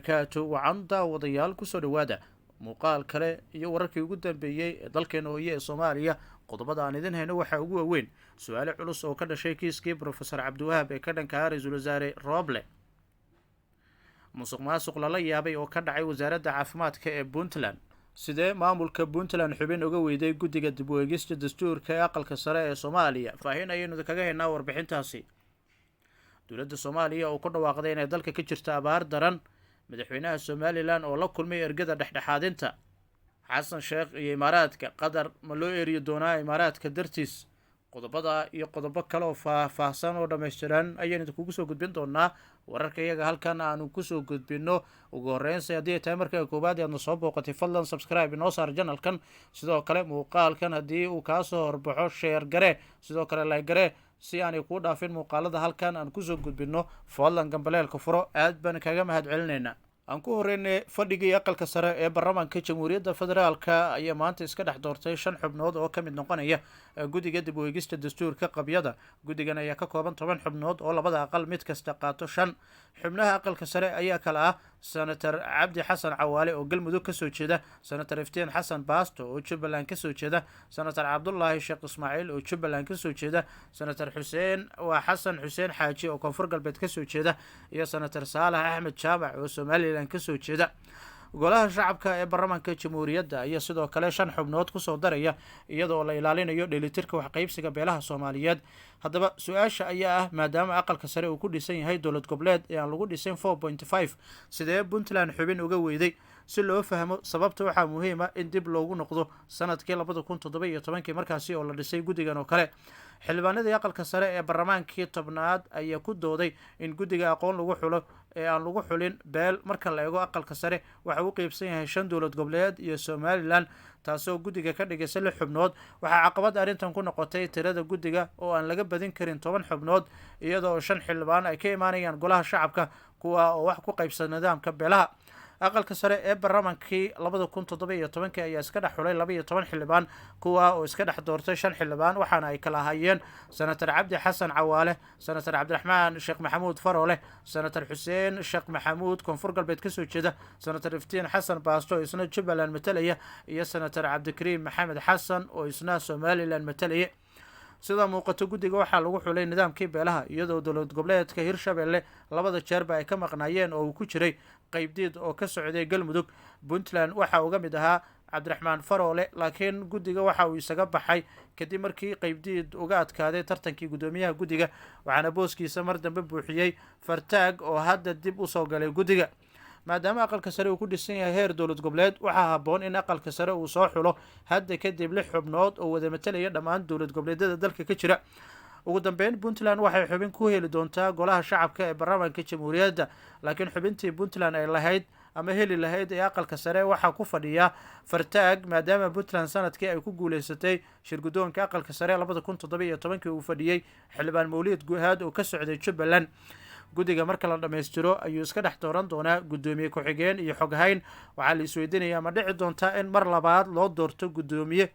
wabarakaatu. Wacan daawadayaal kusoo dhawaada muuqaal kale iyo wararkii ugu dambeeyey ee dalkeena hooye ee Soomaaliya. Qodobada aan idin hayno waxaa ugu waaweyn su'aalo culus oo ka dhashay kiiskii Professor Cabdiwahaab ee ka dhanka ah Ra'iisul Wasaare Roble, musuqmaasuq lala yaabay oo ka dhacay wasaaradda caafimaadka ee Puntland, sidee maamulka Puntland xubin uga weyday guddiga dib u eegista dastuurka ee aqalka sare ee Soomaaliya. Faahin ayaynu kaga haynaa warbixintaasi. dowladda Soomaaliya oo ku dhawaaqday inay dalka ka jirto abaar daran, madaxweynaha Somaliland oo la kulmay ergada dhexdhexaadinta, xasan sheekh iyo imaaraadka qatar ma loo eeriyo doonaa imaaraadka dartiis. Qodobada iyo qodobo kale oo faahfaahsan oo dhammaystiran ayaynu idinkugu soo gudbin doonaa wararka iyaga halkan aanu kusoo gudbino. Ugu horreynsi haddii ay tahay marka koowaad aadna soo booqatay, fadlan subscribe inoo saar janalkan. Sidoo kale muuqaalkan haddii uu kaa soo horbaxo sheer gare, sidoo kale like gare si aanay kuu dhaafin muuqaalada halkan aan kusoo gudbino. Fadlan gambaleelka furo, aad baan kaga mahad celinaynaa. aan ku horreynay fadhigii aqalka sare ee baarlamaanka jamhuuriyadda federaalka ayaa maanta iska dhex doortay 5 xubnood oo ka mid noqonaya guddiga dib u eegista dastuurka qabyada. guddigan ayaa ka kooban 10 xubnood oo labada aqal mid kasta qaato 5. xubnaha aqalka sare ayaa kala ah senator cabdi xasan cawaale oo galmudug ka soo jeeda, senator iftiin xasan baasto oo jubbaland ka soo jeeda, senator cabdullaahi sheekh ismaaciil oo jubbaland ka soo jeeda, senator xasan xuseen xaaji oo koonfur galbeed ka soo jeeda, iyo senator saalax axmed jaamac oo somaliland ka soo jeeda. golaha shacabka ee baarlamaanka jamhuuriyadda ayaa sidoo kale 5 xubnood kusoo daraya iyadoo la ilaalinayo dheelitirka waxqaybsiga beelaha Soomaaliyeed. haddaba su-aasha ayaa ah, maadaama aqalka sare uu ku dhisan yahay dowlad goboleed ee aan lagu dhisin 4.5, sidee Puntland xubin uga weyday? si loo fahmo sababta waxaa muhiim ah in dib loogu noqdo sanadkii 2017 markaasi oo la dhisay guddigan oo kale. xildhibaanadii aqalka sare ee baarlamaankii 10aad ayaa ku dooday in guddiga aqoon lagu xulo ee aan lagu xulin beel. marka la eego aqalka sare waxa uu qeybsan yahay 5 dowlad goboleed iyo Somaliland, taasoo guddiga ka dhigaysa 6 xubnood. waxaa caqabad arrintan ku noqotay tirada guddiga oo aan laga badin karin 10 xubnood, iyadoo 5 xildhibaan ay ka imaanayaan golaha shacabka kuwa oo wax ku qaybsan nidaamka beelaha. aqalka sare ee baarlamaankii 2017 ayaa iska dhex xulay 12 xildhibaan kuwa oo iska dhex doortay 5 xildhibaan, waxaana ay kala hayeen senator cabdi xasan cawaale, senator cabdiraxmaan sheekh maxamuud faroole, senator xuseen sheekh maxamuud koonfur galbeed ka soo jeeda, senator iftiin xasan baasto oo isna jubbaland matalaya, iyo senator cabdikariim maxamed xasan oo isna somaliland matalaya. sida muuqato guddiga waxaa lagu xulay nidaamkii beelaha, iyadoo dowlad goboleedka hirshabelle labada jeerba ay ka maqnaayeen oo uu ku jiray qaybdiid oo ka socday galmudug. Puntland waxa uga mid ahaa cabdiraxmaan faroole, laakiin guddiga waxa uu isaga baxay kadib markii qaybdiid uga adkaaday tartankii guddoomiyaha guddiga, waxaana booskiisa mar dambe buuxiyey fartaag oo hadda dib u soo galay guddiga. maadaama aqalka sare uu ku dhisan yahay heer dowlad goboleed, waxaa habboon in aqalka sare uu soo xulo hadda kadib 6 xubnood oo wada matalaya dhammaan dowlad goboleedyada dalka ka jira. ugu dambeyn Puntland waxay xubin ku heli doontaa golaha shacabka ee baarlamaanka jamhuuriyadda, laakiin xubintii Puntland ay lahayd ama heli lahayd ee aqalka sare waxaa ku fadhiya fartaag, maadaama Puntland sanadkii ay ku guuleysatay shirguddoonka aqalka sare 2017 uu fadhiyey xildhibaan Mawlid Guhaad oo ka socday Jubbaland. guddiga marka la dhammaystiro ayuu iska dhex dooran doonaa guddoomiye ku-xigeen iyo xoghayn. waxaa la isweydiinayaa ma dhici doontaa in mar labaad loo doorto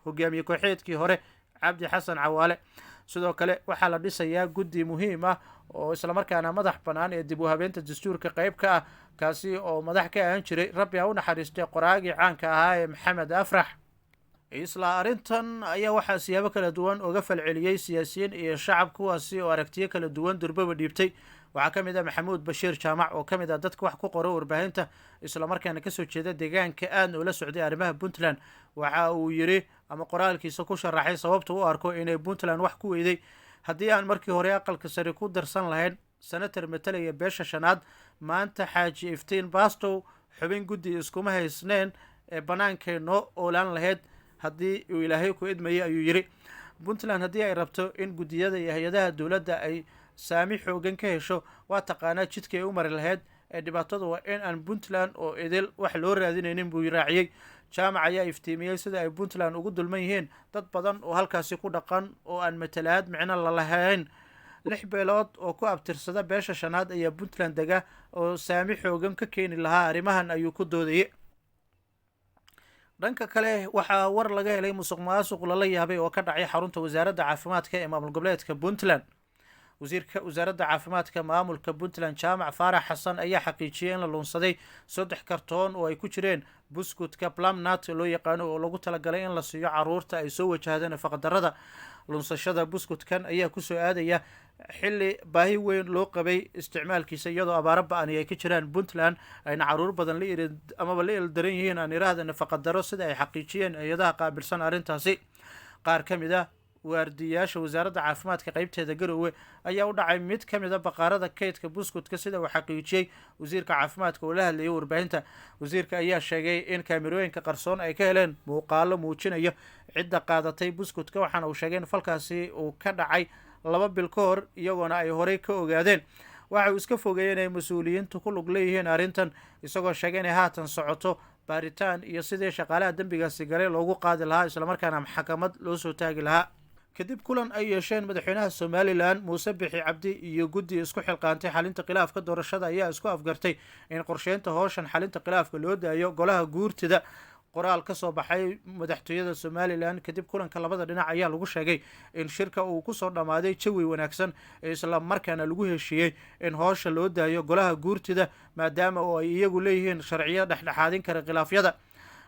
hogaamiye kooxeedkii hore cabdi xasan cawaale. sidoo kale waxaa la dhisayaa guddi muhiim ah oo islamarkaana madax bannaan ee dib u habeenta dastuurka qayb ka ah, kaasi oo madax ka ahaan jiray, rabbi ha u naxariistay, qoraagii caanka ahaa ee maxamed afrax. isla arrintan ayaa waxaa siyaabo kala duwan uga falceliyey siyaasiyiin iyo shacab, kuwaasi oo aragtiyo kala duwan durbaba dhiibtay. waxaa ka mid ah maxamuud bashiir jaamac oo ka mid ah dadka wax ku qora warbaahinta, islamarkaana kasoo jeeda deegaanka aadna ula socday arrimaha Puntland. waxa uu yiri ama qoraalkiisa ku sharaxay sababta u arko inay Puntland wax ku weyday. haddii aan markii hore aqalka sare ku darsan lahayn senator matalaya beesha 5aad, maanta xaaji iftiin baastow xubin guddi iskuma haysneen ee bannaankay noo oolaan lahayd haddii uu ilaahay ku idmayay, ayuu yiri. Puntland haddii ay rabto in guddiyada iyo hay-adaha dowladda ay saami xoogan ka hesho, waa taqaanaa jidka ay u mari lahayd. ee dhibaatadu waa in aan Puntland oo idil wax loo raadinaynin, buu raaciyey. jaamac ayaa iftiimiyey sida ay Puntland ugu dulman yihiin dad badan oo halkaasi ku dhaqan oo aan matalaad micno la lahayn. 6 beelood oo ku abtirsada beesha 5aad ayaa Puntland dega oo saami xoogan ka keeni lahaa arrimahan, ayuu ku doodayay. dhanka kale waxaa war laga helay musuqmaasuq lala yaabay oo ka dhacay xarunta wasaaradda caafimaadka ee maamul goboleedka Puntland. wasiirka wasaaradda caafimaadka maamulka puntland jaamac faarax xasan ayaa xaqiijiyay in la luunsaday 3 kartoon oo ay ku jireen buskutka plumnut loo yaqaano oo lagu talagalay in la siiyo caruurta ay soo wajahdeen nafaqadarrada. luunsashada buskutkan ayaa kusoo aadaya xilli baahi weyn loo qabay isticmaalkiisa, iyadoo abaaro ba-ani ay ka jiraan puntland ayna caruur badan amaba la ildaran yihiin aan iraahda nafaqadaro sida ay xaqiijiyeen hay-adaha qaabilsan arrintaasi. qaar ka mid ah waardiyayaasha wasaaradda caafimaadka qeybteeda Garowe ayaa u dhacay mid ka mid a baqaarada kaydka buskutka sida uu xaqiijiyey wasiirka caafimaadka oo la hadlayay warbaahinta. wasiirka ayaa sheegay in kaamirooyinka qarsoon ay ka heleen muuqaalo muujinaya cidda qaadatay buskutka, waxaana uu sheegay in falkaasi uu ka dhacay 2 bil ka hor iyagoona ay horey ka ogaadeen. waxa uu iska fogeeyey inay mas-uuliyiintu ku lug leeyihiin arrintan, isagoo sheegay inay haatan socoto baaritaan iyo sidii shaqaalaha dembigaasi galay loogu qaadi lahaa islamarkaana maxkamad loo soo taagi lahaa. kadib kulan ay yeesheen madaxweynaha somalilan muuse bixi cabdi iyo guddi isku xilqaantay xalinta khilaafka doorashada ayaa isku afgartay in qorsheynta howshan xalinta khilaafka loo daayo golaha guurtida. qoraal ka soo baxay madaxtooyada somalilan kadib kulanka labada dhinac ayaa lagu sheegay in shirka uu kusoo dhammaaday jawi wanaagsan isla markaana lagu heshiiyey in howsha loo daayo golaha guurtida maadaama oo ay iyagu leeyihiin sharciyo dhexdhexaadin kara khilaafyada.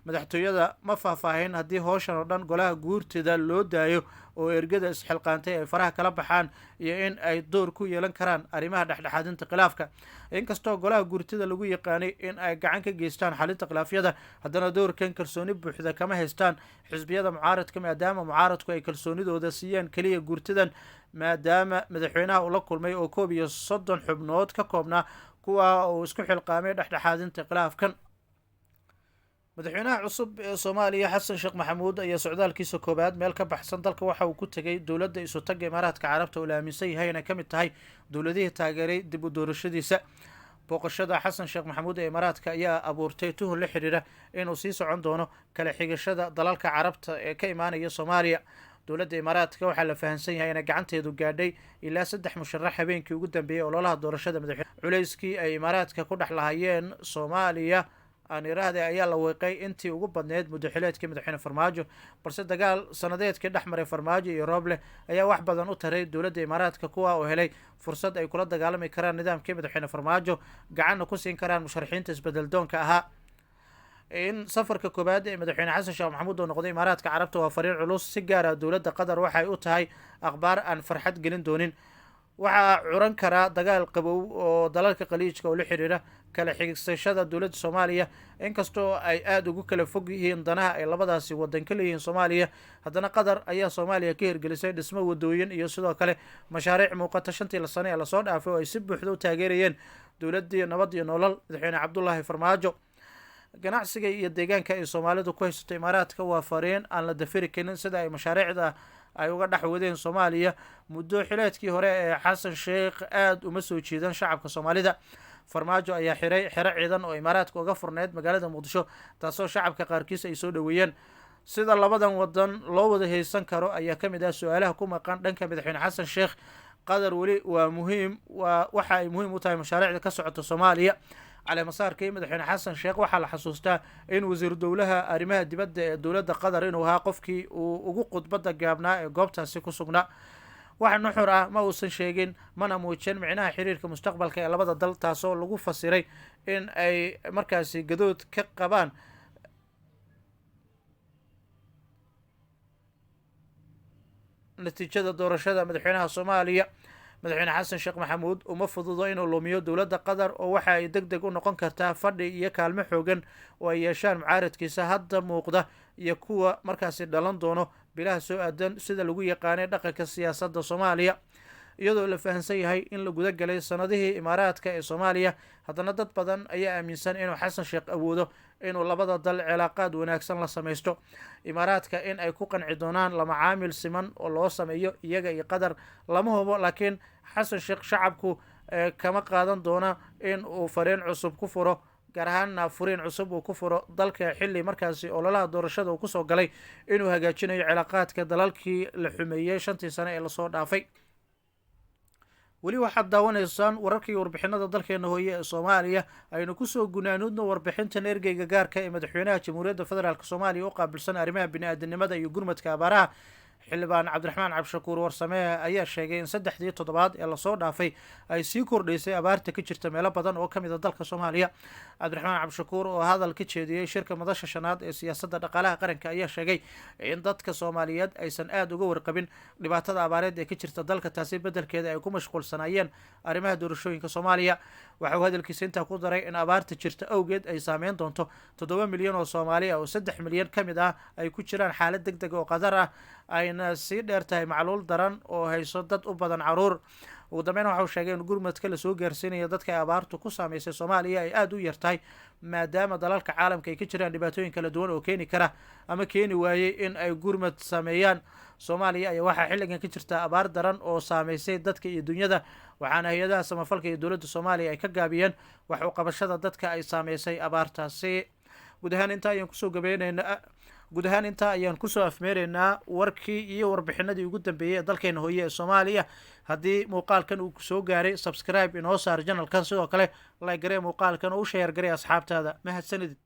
madaxtooyada ma faahfaahin haddii howshan oo dhan golaha guurtida loo daayo oo ergada isxilqaantay ay faraha kala baxaan iyo in ay door ku yeelan karaan arrimaha dhexdhexaadinta khilaafka. inkastoo golaha guurtida lagu yaqaanay in ay gacan ka geystaan xalinta khilaafyada, haddana doorkan kalsooni buuxda kama haystaan xisbiyada mucaaradka maadaama mucaaradku ay kalsoonidooda siiyeen keliya guurtidan, maadaama madaxweynaha uu la kulmay oo 31 xubnood ka koobnaa kuwa uu isku xilqaamay dhexdhexaadinta khilaafkan. madaxweynaha cusub ee soomaaliya xasan sheekh maxamuud ayaa socdaalkiisa koobaad meel ka baxsan dalka waxa uu ku tegay dowladda isutaga imaaraadka carabta oo la aaminsan yahay inay ka mid tahay dowladihii taageeray dib u doorashadiisa. booqashada xasan sheekh maxamuud ee imaaraadka ayaa abuurtay tuhun la xidhiidha inuu sii socon doono kala xigashada dalalka carabta ee ka imaanaya soomaaliya. dowladda imaaraadka waxaa la fahamsan yahay inay gacanteedu gaadhay ilaa 3 musharax habeenkii ugu dambeeyey ololaha doorashada madaxweyne. culayskii ay imaaraadka ku dhex lahayeen soomaaliya aan iraahday ayaa la weeqay intii ugu badneyd muddaxileedkii madaxweyne farmaajo, balse dagaal sanadeedkii dhex maray farmaajo iyo rooble ayaa wax badan u taray dowladda imaaraadka, kuwa oo helay fursad ay kula dagaalami karaan nidaamkii madaxweyne farmaajo, gacanna ku siin karaan musharaxiinta isbedeldoonka ahaa. in safarka koobaad ee madaxweyne xasan sheekh maxamuud oo noqday imaaraadka carabta waa fariin culus si gaara dowladda qatar waxay u tahay akhbaar aan farxad gelin doonin. waxaa curan karaa dagaal qabow oo dalalka khaliijka oo la xiriira kala xigsashada dowladda soomaaliya. inkastoo ay aada ugu kala fog yihiin danaha ay labadaasi wadan ka leeyihiin soomaaliya, haddana qatar ayaa soomaaliya ka hirgelisay dhismo wadooyin iyo sidoo kale mashaariic muuqata 5 sano ee lasoo dhaafay oo ay si buuxda u taageerayeen dowladdii nabad iyo nolol madaxweyne cabdulaahi farmaajo. ganacsiga iyo deegaanka ay soomaalidu ku haysato imaaraadka waa fariin aan la dafiri karin sida ay mashaariicda ay uga dhex wadeen soomaaliya. muddo xileedkii hore ee xasan sheekh aada uma soo jiidan shacabka soomaalida. farmaajo ayaa xiray xero ciidan oo imaaraadka uga furneyd magaalada muqdisho, taasoo shacabka qaarkiis ay soo dhoweeyeen. sida labadan wadan loo wada haysan karo ayaa ka mid ah su-aalaha ku maqan dhanka madaxweyne xasan sheekh. qatar weli waa muhiim, waxa ay muhiim u tahay mashaariicda ka socota soomaaliya. caleemasaarkii madaxweyne xasan sheekh waxaa la xasuustaa in wasiiru dowlaha arrimaha dibadda ee dowladda qatar inuu ahaa qofkii uu ugu khudbadda gaabnaa ee goobtaasi ku sugnaa. wax nuxur ah ma uusan sheegin mana muujin micnaha xiriirka mustaqbalka ee labada dal, taasoo lagu fasiray in ay markaasi gadood ka qabaan natiijada doorashada madaxweynaha soomaaliya. madaxweyne xasan sheekh maxamuud uma fududo inuu lumiyo dowladda qatar oo waxa ay deg deg u noqon kartaa fadhi iyo kaalmo xoogan oo ay yeeshaan mucaaradkiisa hadda muuqda iyo kuwa markaasi dhalan doono bilaha soo aadan sida lagu yaqaanay dhaqanka siyaasadda soomaaliya. iyadoo la fahamsan yahay in la guda galay sanadihii imaaraadka ee soomaaliya, haddana dad badan ayaa aaminsan inuu xasan sheekh awoodo inuu labada dal cilaaqaad wanaagsan la samaysto. imaaraadka in ay ku qanci doonaan lama caamil siman oo loo sameeyo iyaga iyo qatar lama hubo, laakiin xasan sheekh shacabku kama qaadan doona in uu fariin cusub ku furo, gaar ahaanna furiin cusub uu ku furo dalka xilli markaasi ololaha doorashada uu kusoo galay inuu hagaajinayo cilaaqaadka dalalkii la xumeeyey 5 sano ee lasoo dhaafay. weli waxaad daawanaysaan wararkii warbixinada dalkeena hooye ee soomaaliya. aynu kusoo gunaanudno warbixintan ergeyga gaarka ee madaxweynaha jamhuuriyadda federaalk soomaaliya u qaabilsan arrimaha bini-aadanimada iyo gurmadka abaaraha xildhibaan cabdiraxmaan cabdishakuur warsame ayaa sheegay in 3 toddobaad ee lasoo dhaafay ay sii kordhaysay abaarta ka jirta meelo badan oo ka mid a dalka soomaaliya. cabdiraxmaan cabdishakuur oo hadal ka jeediyey shirka madasha shanaad ee siyaasadda dhaqaalaha qaranka ayaa sheegay in dadka soomaaliyeed aysan aada uga warqabin dhibaatada abaareed ee ka jirta dalka, taasi beddelkeeda ay ku mashquulsanaayeen arrimaha doorashooyinka soomaaliya. waxa uu hadalkiisa intaa ku daray in abaarta jirta awgeed ay saameyn doonto 7 milyan oo soomaali ah oo 3 milyan ka mid ah ay ku jiraan xaalad deg deg oo qadar ah, ayna sii dheer tahay macluul daran oo hayso dad u badan caruur. ugu dambeyn waxa uu sheegay in gurmadka lasoo gaarsiinayo dadka ay abaartu ku saameysay soomaaliya ay aada u yartahay, maadaama dalalka caalamka ay ka jiraan dhibaatooyin kala duwan oo keeni kara ama keeni waayey in ay gurmad sameeyaan. soomaaliya ayaa waxaa xilligan ka jirta abaar daran oo saameysay dadka iyo dunyada, waxaana hay-adaha samafalka iyo dowladda soomaaliya ay ka gaabiyeen wax u qabashada dadka ay saameysay abaartaasi. guud ahaan intaa ayaan kusoo afmeeraynaa warkii iyo warbixinadii ugu dambeeyey ee dalkeena hooye ee soomaaliya. haddii muuqaalkan uu soo gaaray, subscribe inoo saar janalkan, sidoo kale like garee muuqaalkan oo u sheer garee asxaabtaada. mahadsanidid.